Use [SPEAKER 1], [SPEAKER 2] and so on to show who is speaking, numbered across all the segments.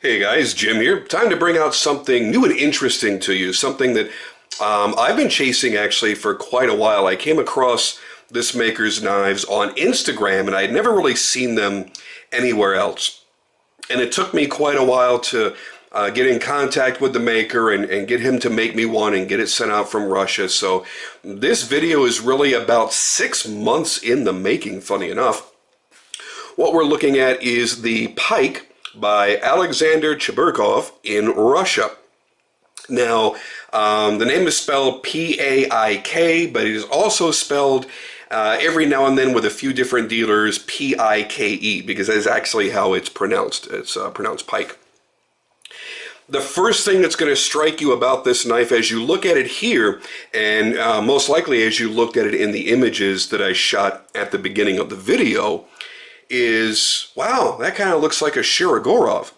[SPEAKER 1] Hey guys, Jim here. Time to bring out something new and interesting to you. Something that I've been chasing actually for quite a while. I came across this maker's knives on Instagram and I had never really seen them anywhere else. And it took me quite a while to get in contact with the maker and get him to make me one and get it sent out from Russia. So this video is really about 6 months in the making, funny enough. What we're looking at is the Pike by Alexander Cheburkov in Russia. Now, the name is spelled P-A-I-K, but it is also spelled every now and then with a few different dealers P-I-K-E, because that is actually how it's pronounced. It's pronounced Pike. The first thing that's going to strike you about this knife as you look at it here, and most likely as you looked at it in the images that I shot at the beginning of the video, is, wow, that kind of looks like a Cheburkov.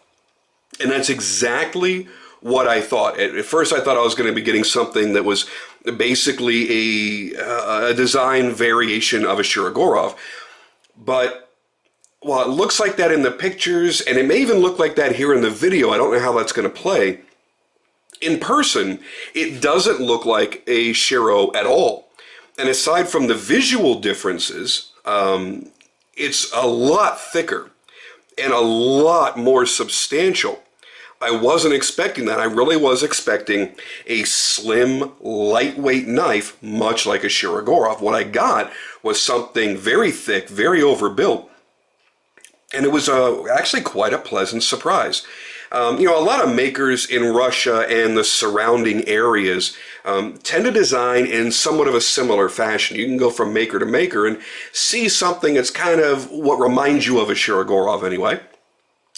[SPEAKER 1] And that's exactly what I thought. At first I thought I was going to be getting something that was basically a design variation of a Cheburkov. But while it looks like that in the pictures, and it may even look like that here in the video, I don't know how that's going to play. In person, it doesn't look like a Shiro at all. And aside from the visual differences, it's a lot thicker and a lot more substantial. I wasn't expecting that. I really was expecting a slim, lightweight knife, much like a Cheburkov. What I got was something very thick, very overbuilt, and it was actually quite a pleasant surprise. You know, a lot of makers in Russia and the surrounding areas tend to design in somewhat of a similar fashion. You can go from maker to maker and see something that's kind of what reminds you of a Cheburkov anyway,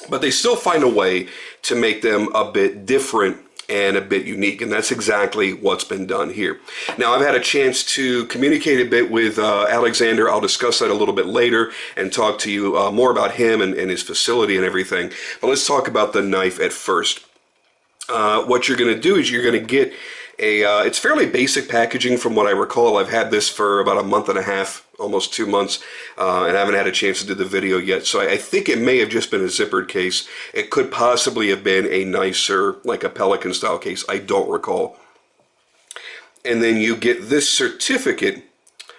[SPEAKER 1] but they still find a way to make them a bit different and a bit unique, and that's exactly what's been done here. Now, I've had a chance to communicate a bit with Alexander. I'll discuss that a little bit later and talk to you more about him and his facility and everything. But let's talk about the knife at first. What you're going to do is you're going to get it's fairly basic packaging from what I recall. I've had this for about a month and a half, almost 2 months, and I haven't had a chance to do the video yet. So I think it may have just been a zippered case. It could possibly have been a nicer, like a Pelican style case. I don't recall. And then you get this certificate,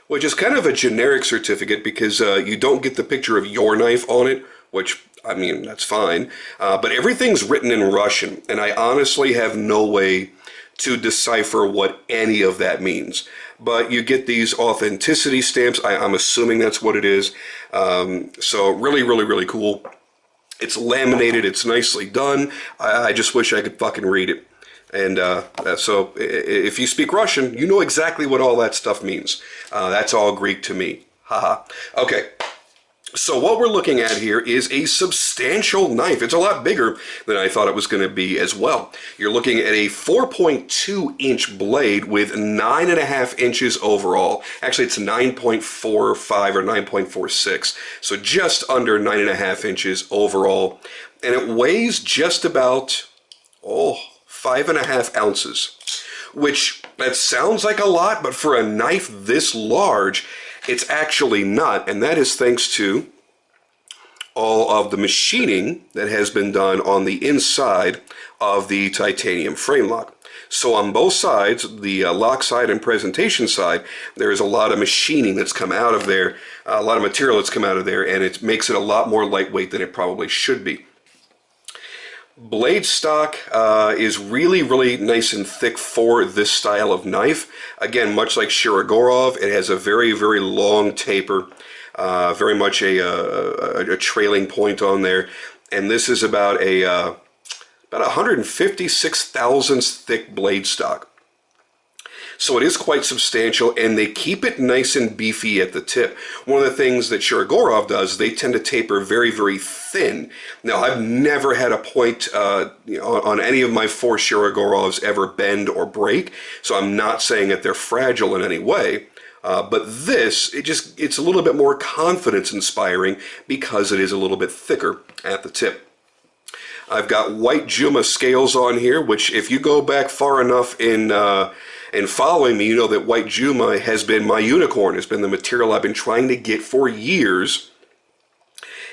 [SPEAKER 1] which is kind of a generic certificate because you don't get the picture of your knife on it, which, I mean, that's fine. But everything's written in Russian, and I honestly have no way to decipher what any of that means. But you get these authenticity stamps. I'm assuming that's what it is. So really, really, really cool. It's laminated. It's nicely done. I just wish I could fucking read it. And so if you speak Russian, you know exactly what all that stuff means. That's all Greek to me. Haha. Okay. So what we're looking at here is a substantial knife. It's a lot bigger than I thought it was going to be as well. You're looking at a 4.2-inch blade with 9.5 inches overall. Actually, it's 9.45 or 9.46, so just under 9.5 inches overall. And it weighs just about, 5.5 ounces, which that sounds like a lot, but for a knife this large, it's actually not, and that is thanks to all of the machining that has been done on the inside of the titanium frame lock. So on both sides, the lock side and presentation side, there is a lot of machining that's come out of there, a lot of material that's come out of there, and it makes it a lot more lightweight than it probably should be. Blade stock is really, really nice and thick for this style of knife. Again, much like Cheburkov, it has a very, very long taper, very much a trailing point on there. And this is about 156 thousandths thick blade stock. So it is quite substantial, and they keep it nice and beefy at the tip. One of the things that Cheburkov does, they tend to taper very, very thin. Now, I've never had a point on any of my 4 Cheburkovs ever bend or break, so I'm not saying that they're fragile in any way. But this, it's a little bit more confidence-inspiring because it is a little bit thicker at the tip. I've got white Juma scales on here, which if you go back far enough in and following me, you know that white Juma has been my unicorn. It's been the material I've been trying to get for years.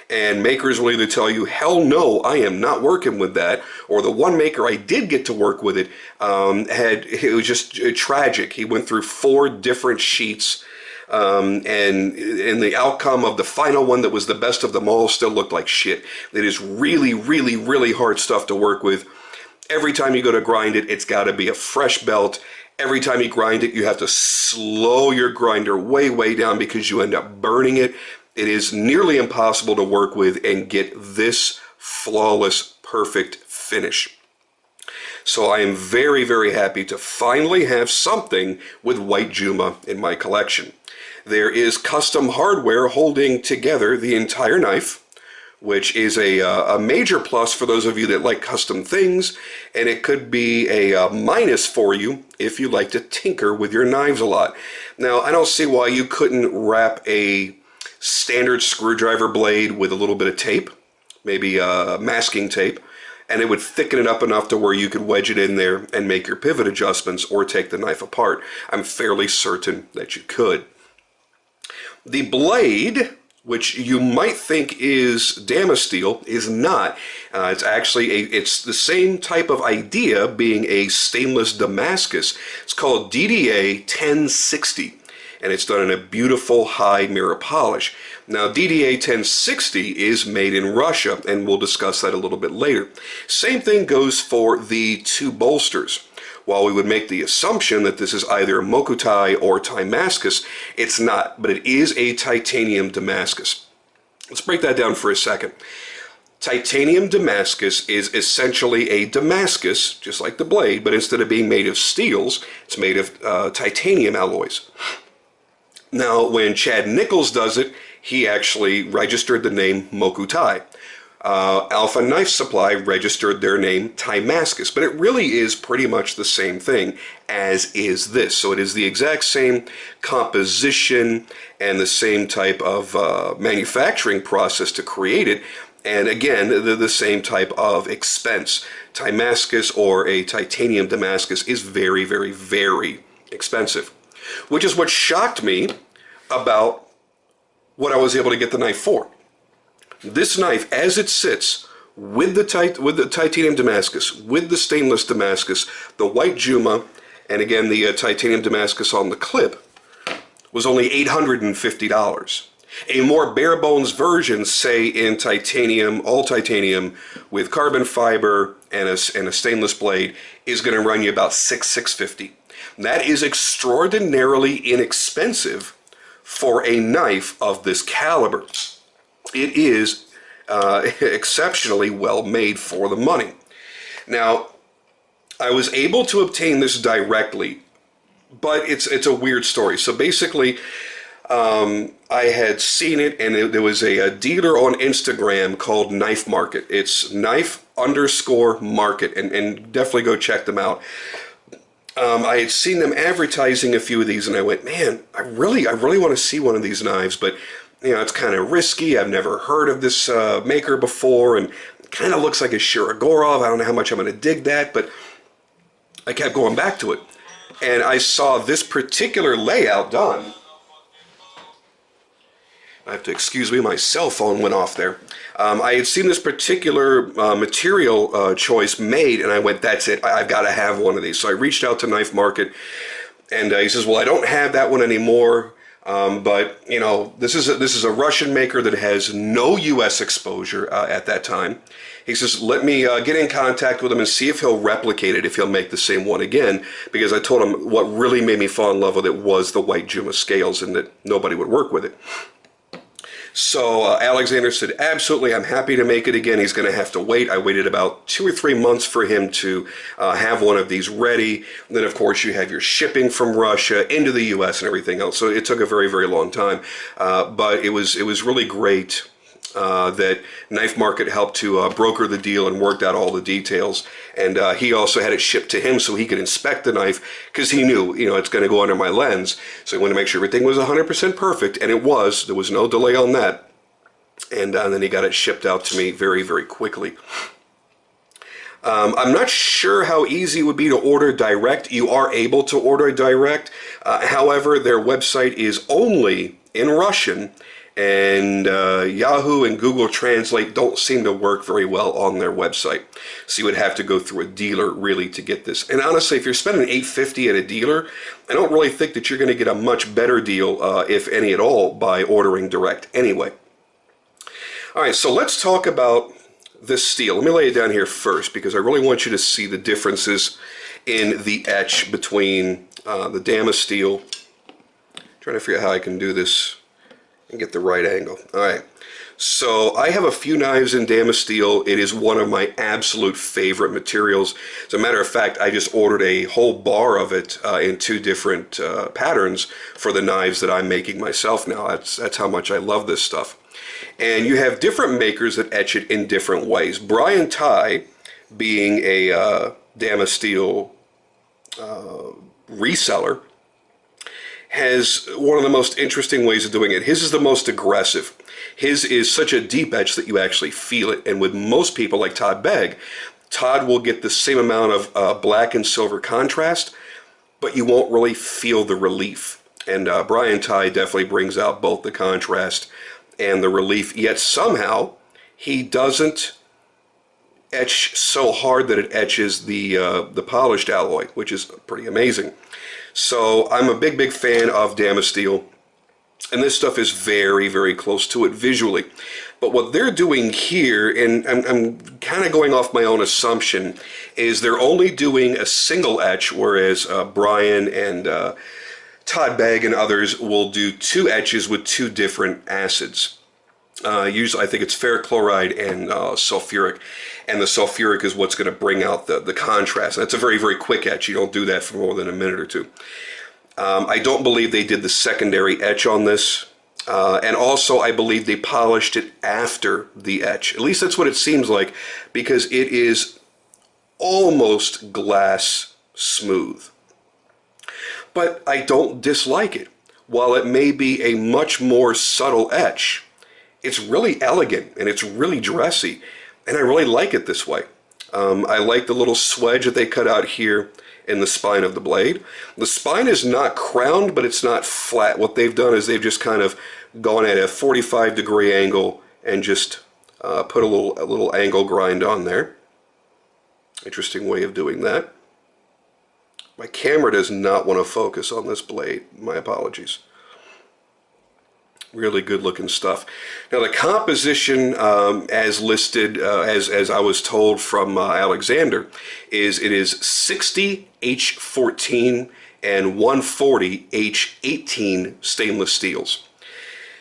[SPEAKER 1] And makers will either tell you, hell no, I am not working with that, or the one maker I did get to work with it, it was just tragic. He went through 4 different sheets, and the outcome of the final one that was the best of them all still looked like shit. It is really, really, really hard stuff to work with. Every time you go to grind it, it's got to be a fresh belt. Every time you grind it, you have to slow your grinder way, way down because you end up burning it. It is nearly impossible to work with and get this flawless, perfect finish. So I am very, very happy to finally have something with white Juma in my collection. There is custom hardware holding together the entire knife, which is a major plus for those of you that like custom things, and it could be a minus for you if you like to tinker with your knives a lot. Now, I don't see why you couldn't wrap a standard screwdriver blade with a little bit of tape, maybe masking tape, and it would thicken it up enough to where you could wedge it in there and make your pivot adjustments or take the knife apart. I'm fairly certain that you could. The blade, which you might think is Damascus steel, is not. It's actually it's the same type of idea, being a stainless Damascus. It's called DDA 1060, and it's done in a beautiful high mirror polish. Now, DDA 1060 is made in Russia, and we'll discuss that a little bit later. Same thing goes for the 2 bolsters. While we would make the assumption that this is either Mokutai or Damascus, it's not, but it is a titanium Damascus. Let's break that down for a second. Titanium Damascus is essentially a Damascus, just like the blade, but instead of being made of steels, it's made of titanium alloys. Now, when Chad Nichols does it, he actually registered the name Mokutai. Alpha Knife Supply registered their name Damascus, but it really is pretty much the same thing, as is this. So it is the exact same composition and the same type of manufacturing process to create it, and again, the same type of expense. Damascus, or a titanium Damascus, is very, very, very expensive, which is what shocked me about what I was able to get the knife for. This knife, as it sits, with the titanium Damascus, with the stainless Damascus, the white Juma, and again the titanium Damascus on the clip, was only $850. A more bare bones version, say in titanium, all titanium, with carbon fiber and a stainless blade, is going to run you about $650. That is extraordinarily inexpensive for a knife of this caliber. It is exceptionally well made for the money. Now, I was able to obtain this directly, but it's a weird story. So basically, I had seen it, and there was a dealer on Instagram called Knife Market. It's knife_market, and definitely go check them out. I had seen them advertising a few of these, and I went, man, I really want to see one of these knives, but you know, it's kind of risky. I've never heard of this maker before, and it kind of looks like a Shirogorov. I don't know how much I'm going to dig that, but I kept going back to it. And I saw this particular layout done. I have to excuse me, my cell phone went off there. I had seen this particular material choice made, and I went, that's it, I've got to have one of these. So I reached out to Knife Market, and he says, well, I don't have that one anymore. But you know, this is a Russian maker that has no U.S. exposure at that time. He says, let me get in contact with him and see if he'll replicate it, if he'll make the same one again, because I told him what really made me fall in love with it was the white Juma scales, and that nobody would work with it. So Alexander said, absolutely, I'm happy to make it again. He's going to have to wait. I waited about 2 or 3 months for him to have one of these ready. And then, of course, you have your shipping from Russia into the U.S. and everything else. So it took a very, very long time. But it was really great that Knife Market helped to broker the deal and worked out all the details. And he also had it shipped to him so he could inspect the knife, because he knew, you know, it's going to go under my lens. So he wanted to make sure everything was 100% perfect, and it was. There was no delay on that. And then he got it shipped out to me very, very quickly. I'm not sure how easy it would be to order direct. You are able to order direct. However, their website is only in Russian, and Yahoo and Google Translate don't seem to work very well on their website. So you would have to go through a dealer really to get this. And honestly, if you're spending $8.50 at a dealer, I don't really think that you're going to get a much better deal, if any at all, by ordering direct anyway. All right, so let's talk about this steel. Let me lay it down here first because I really want you to see the differences in the etch between the Damascus steel. Trying to figure out how I can do this and get the right angle. All right, so I have a few knives in Damascus steel. It is one of my absolute favorite materials. As a matter of fact, I just ordered a whole bar of it in 2 different patterns for the knives that I'm making myself now. That's how much I love this stuff. And you have different makers that etch it in different ways. Brian Ty, being a Damascus steel reseller, has one of the most interesting ways of doing it. His is the most aggressive. His is such a deep etch that you actually feel it. And with most people like Todd Begg, Todd will get the same amount of black and silver contrast, but you won't really feel the relief. And Brian Ty definitely brings out both the contrast and the relief, yet somehow he doesn't etch so hard that it etches the polished alloy, which is pretty amazing. So I'm a big fan of Damascus steel, and this stuff is very, very close to it visually. But what they're doing here, and I'm kind of going off my own assumption, is they're only doing a single etch, whereas Brian and Todd Begg and others will do 2 etches with 2 different acids. Usually I think it's ferric chloride and sulfuric, and the sulfuric is what's going to bring out the contrast. That's a very, very quick etch. You don't do that for more than a minute or 2. I don't believe they did the secondary etch on this, and also I believe they polished it after the etch. At least that's what it seems like, because it is almost glass smooth. But I don't dislike it. While it may be a much more subtle etch, it's really elegant and it's really dressy, and I really like it this way. I like the little swedge that they cut out here in the spine of the blade. The spine is not crowned, but it's not flat. What they've done is they've just kind of gone at a 45-degree angle and just put a little angle grind on there. Interesting way of doing that. My camera does not want to focus on this blade. My apologies. Really good looking stuff. Now the composition, as listed, as I was told from Alexander, is it is 60 H14 and 140 H18 stainless steels.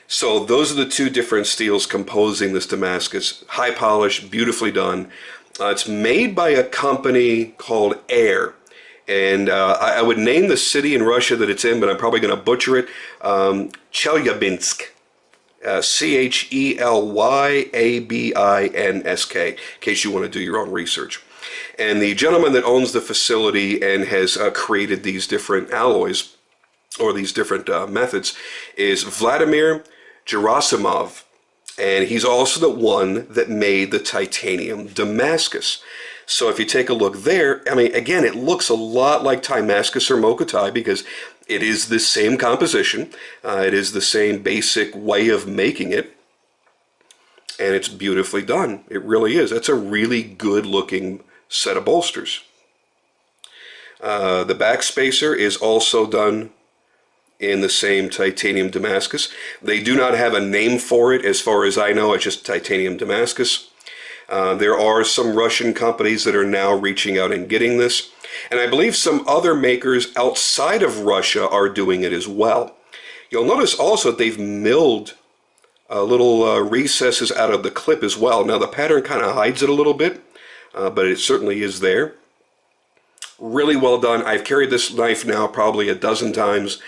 [SPEAKER 1] So those are the 2 different steels composing this Damascus. High polish, beautifully done. It's made by a company called Air. And I would name the city in Russia that it's in, but I'm probably going to butcher it. Chelyabinsk. Chelyabinsk, in case you want to do your own research. And the gentleman that owns the facility and has created these different alloys, or these different methods, is Vladimir Gerasimov. And he's also the one that made the titanium Damascus. So if you take a look there, I mean, again, it looks a lot like Damascus or Mokotai because it is the same composition. It is the same basic way of making it. And it's beautifully done. It really is. That's a really good looking set of bolsters. The back spacer is also done in the same titanium Damascus. They do not have a name for it as far as I know. It's just titanium Damascus. There are some Russian companies that are now reaching out and getting this. And I believe some other makers outside of Russia are doing it as well. You'll notice also that they've milled little recesses out of the clip as well. Now the pattern kind of hides it a little bit, but it certainly is there. Really well done. I've carried this knife now probably a dozen times.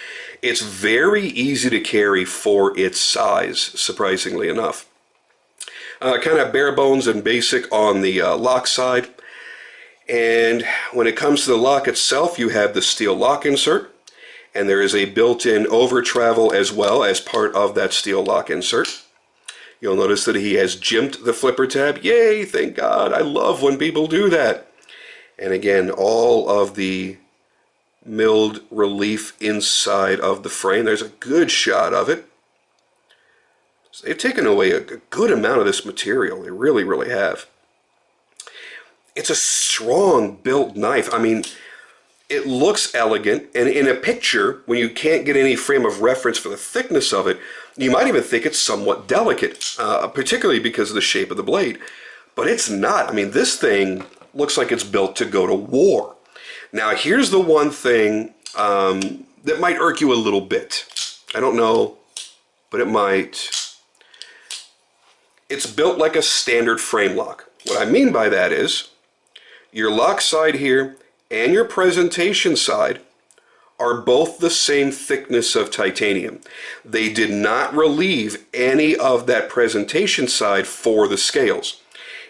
[SPEAKER 1] It's very easy to carry for its size, surprisingly enough. Kind of bare bones and basic on the lock side. And when it comes to the lock itself, you have the steel lock insert, and there is a built-in over travel as well as part of that steel lock insert. You'll notice that he has jimped the flipper tab. Yay, thank God. I love when people do that. And again, all of the milled relief inside of the frame. There's a good shot of it. So they've taken away a good amount of this material. They really, really have. It's a strong built knife. I mean, it looks elegant, and in a picture, when you can't get any frame of reference for the thickness of it, you might even think it's somewhat delicate, particularly because of the shape of the blade. But it's not. I mean, this thing looks like it's built to go to war. Now, here's the one thing that might irk you a little bit. I don't know, but it might. It's built like a standard frame lock. What I mean by that is, your lock side here and your presentation side are both the same thickness of titanium. They did not relieve any of that presentation side for the scales.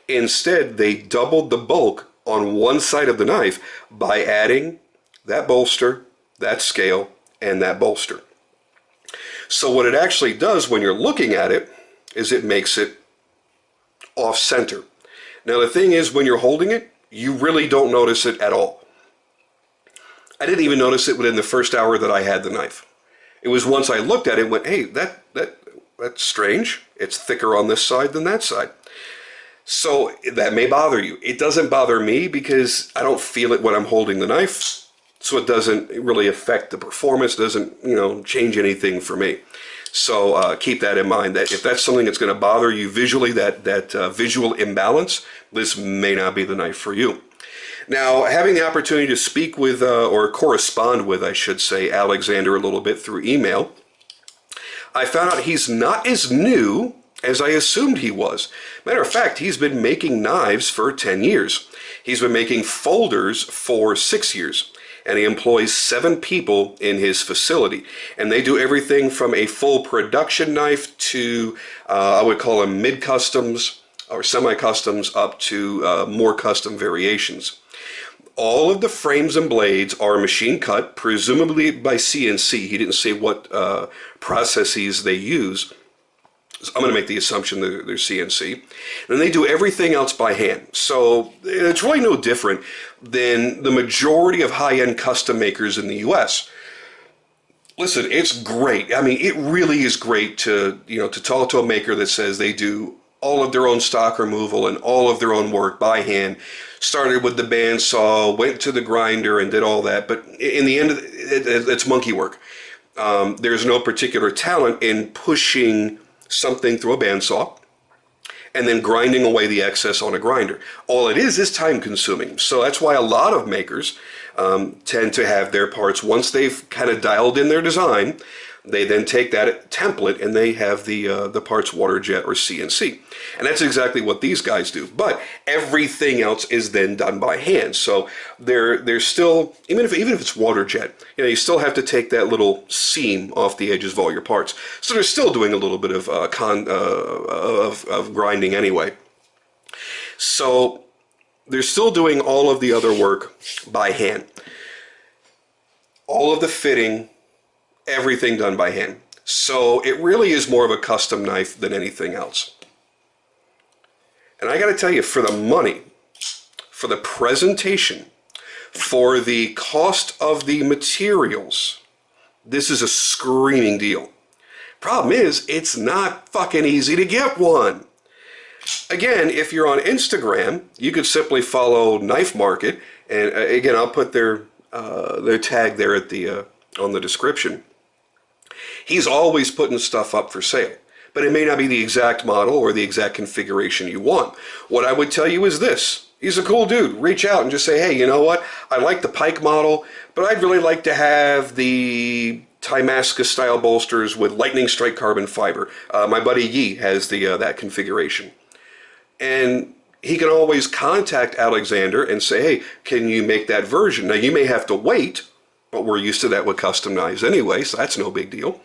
[SPEAKER 1] Instead, they doubled the bulk on one side of the knife by adding that bolster, that scale, and that bolster. So what it actually does when you're looking at it is it makes it off-center. Now the thing is, when you're holding it, you really don't notice it at all. I didn't even notice it within the first hour that I had the knife. It was once I looked at it and went, hey, that's strange. It's thicker on this side than that side. So that may bother you. It doesn't bother me because I don't feel it when I'm holding the knife. So it doesn't really affect the performance, doesn't, change anything for me. So keep that in mind, that if that's something that's going to bother you visually, that visual imbalance, this may not be the knife for you. Now, having the opportunity to speak with, or correspond with, I should say, Alexander a little bit through email, I found out he's not as new as I assumed he was. Matter of fact, he's been making knives for 10 years. He's been making folders for 6 years. And he employs 7 people in his facility. And they do everything from a full production knife to, I would call them mid-customs or semi-customs up to more custom variations. All of the frames and blades are machine cut, presumably by CNC. He didn't say what processes they use. So I'm going to make the assumption that they're CNC. And they do everything else by hand. So it's really no different than the majority of high-end custom makers in the U.S. Listen, it's great. I mean, it really is great to talk to a maker that says they do all of their own stock removal and all of their own work by hand. Started with the bandsaw, went to the grinder, and did all that. But in the end, it's monkey work. There's no particular talent in pushing something through a bandsaw and then grinding away the excess on a grinder. All it is time consuming. So that's why a lot of makers tend to have their parts, once they've kind of dialed in their design, they then take that template and they have the parts water jet or CNC. And that's exactly what these guys do. But everything else is then done by hand. So they're still, even if it's water jet, you still have to take that little seam off the edges of all your parts. So they're still doing a little bit of grinding anyway. So they're still doing all of the other work by hand. All of the fitting, everything done by hand. So it really is more of a custom knife than anything else. And I got to tell you, for the money, for the presentation, for the cost of the materials, this is a screaming deal. Problem is, it's not fucking easy to get one. Again, if you're on Instagram, you could simply follow Knife Market, and again, I'll put their tag there at on the description. He's always putting stuff up for sale, but it may not be the exact model or the exact configuration you want. What I would tell you is this. He's a cool dude. Reach out and just say, hey, you know what? I like the Pike model, but I'd really like to have the Damascus style bolsters with lightning strike carbon fiber. My buddy Yi has that configuration. And he can always contact Alexander and say, hey, can you make that version? Now, you may have to wait, but we're used to that with custom knives anyway, so that's no big deal.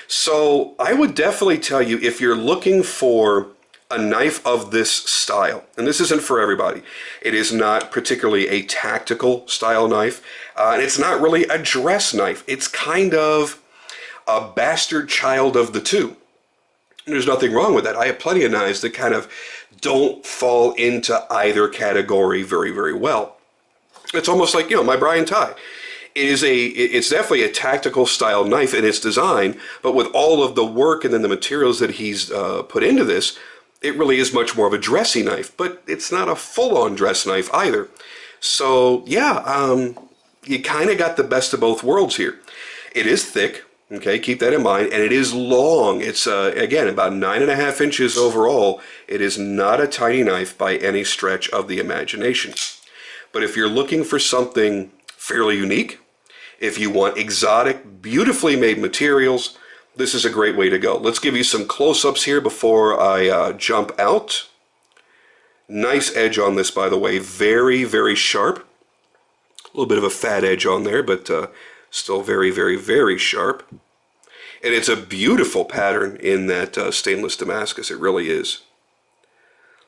[SPEAKER 1] So I would definitely tell you, if you're looking for a knife of this style, and this isn't for everybody, it is not particularly a tactical style knife, and it's not really a dress knife. It's kind of a bastard child of the two. And there's nothing wrong with that. I have plenty of knives that kind of don't fall into either category very, very well. It's almost like, my Brian Ty. it's definitely a tactical style knife in its design, but with all of the work and then the materials that he's put into this, it really is much more of a dressy knife, but it's not a full-on dress knife either. So yeah, you kind of got the best of both worlds here. It is thick, okay, keep that in mind, and it is long. It's, again, about 9.5 inches overall. It is not a tiny knife by any stretch of the imagination. But if you're looking for something fairly unique, if you want exotic, beautifully made materials, this is a great way to go. Let's give you some close-ups here before I jump out. Nice edge on this, by the way. Very, very sharp. A little bit of a fat edge on there, but still very, very, very sharp. And it's a beautiful pattern in that stainless Damascus. It really is.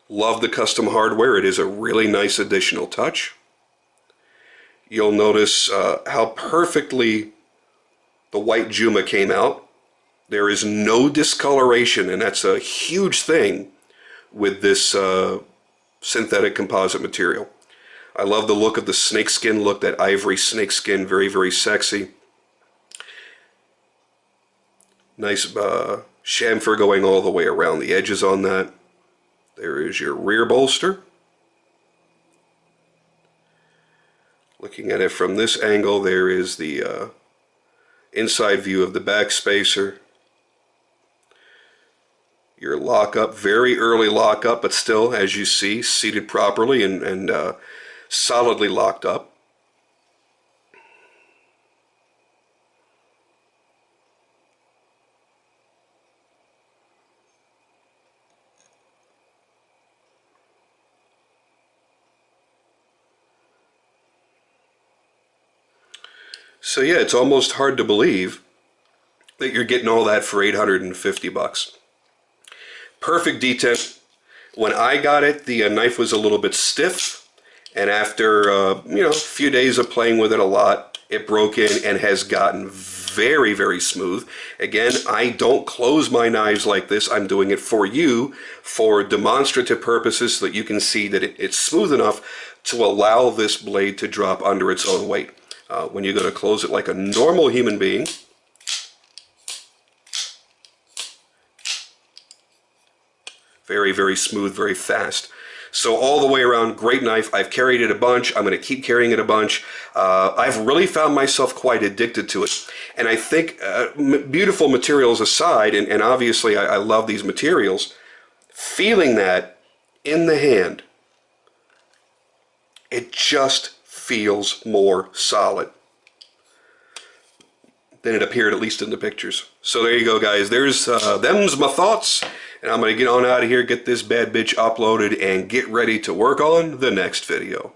[SPEAKER 1] Love the custom hardware. It is a really nice additional touch. You'll notice how perfectly the white Juma came out. There is no discoloration, and that's a huge thing with this synthetic composite material. I love the look of the snakeskin look, that ivory snakeskin, very, very sexy. Nice chamfer going all the way around the edges on that. There is your rear bolster. Looking at it from this angle, there is the inside view of the back spacer. Your lockup, very early lockup, but still, as you see, seated properly and solidly locked up. So yeah, it's almost hard to believe that you're getting all that for $850. Perfect detent. When I got it, the knife was a little bit stiff, and after a few days of playing with it a lot, it broke in and has gotten very, very smooth. Again, I don't close my knives like this. I'm doing it for you for demonstrative purposes so that you can see that it's smooth enough to allow this blade to drop under its own weight. When you're going to close it like a normal human being, very, very smooth, very fast. So all the way around, great knife. I've carried it a bunch. I'm going to keep carrying it a bunch. I've really found myself quite addicted to it. And I think, beautiful materials aside, and obviously I love these materials, feeling that in the hand, it just feels more solid than it appeared, at least in the pictures. So there you go, guys. There's them's my thoughts. And I'm going to get on out of here, get this bad bitch uploaded, and get ready to work on the next video.